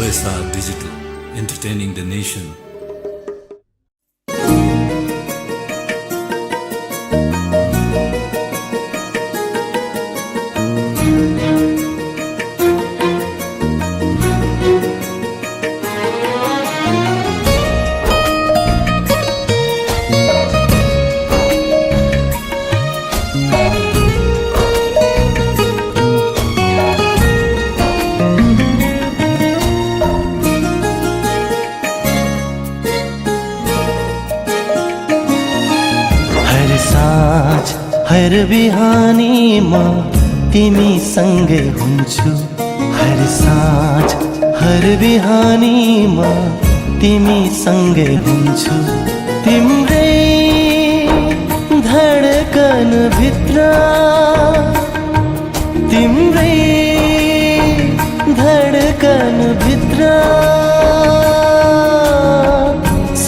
OSR Digital, entertaining the nation. हर बिहानीमा तिमी सँगै हुन्छु। हर साँझ हर बिहानीमा तिमी सँगै हुन्छु। तिम्रै धडकन भित्र, तिम्रै धडकन भित्र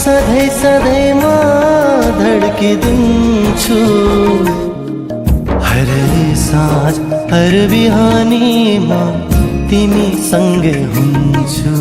सधैँ सधैँ म धड्किदिन्छु। हर साँझ हर बिहानीमा तिमी सँगै हुन्छु।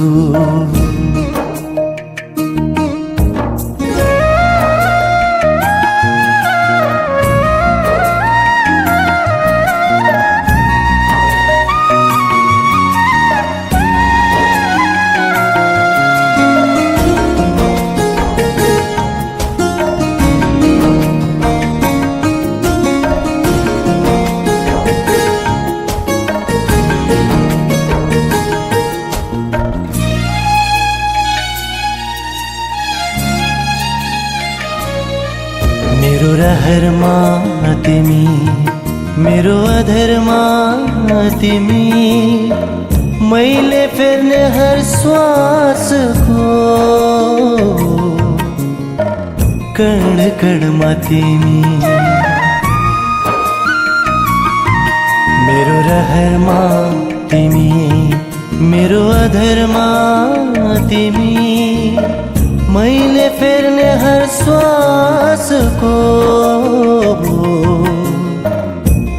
मेरो रहरमा तिमी, मेरो अधरमा तिमी, मैले फेर्ने हर श्वासको कण कणमा तिमी। मेरो रहरमा तिमी, मेरो अधरमा तिमी, मैले फेर्ने हर श्वासको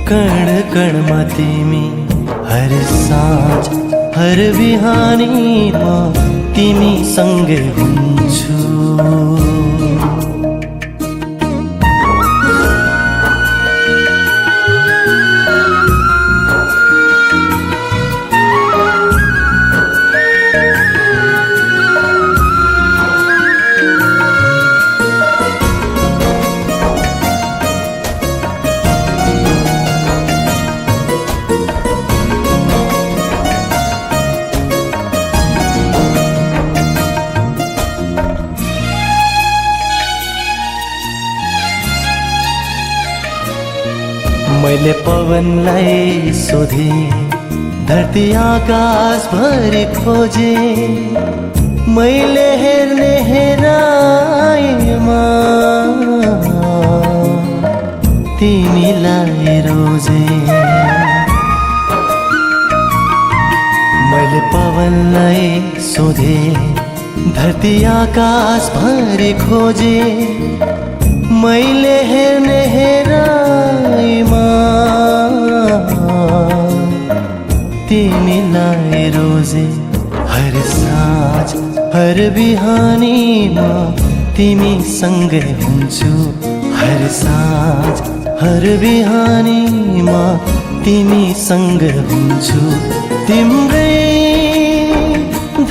कण कणमा तिमी। हर साँझ हर बिहानीमा तिमी सँगै हुन्छु। मैले पवनलाई सोधे, धरती आकाश भरि खोजे, मैले हेर्ने हेराइमा तिमीलाई रोजे। मैले पवनलाई सोधे, धरती आकाश भरि खोजे, मैले हेर्ने हेराइमा तिमीलाई रोजे। हर साँझ हर बिहानीमा तिमी सँगै हुन्छु। हर साँझ हर बिहानीमा तिमी सँगै हुन्छु। तिम्रै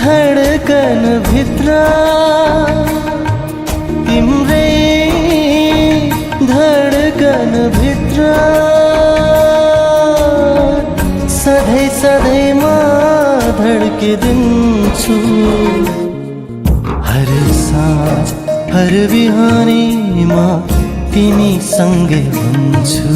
धडकन भित्र, तिम्रै धडकन भित्र सधैँ सधैँ म धड्किदिन्छु। हर साँझ हर बिहानीमा तिमी सँगै हुन्छु।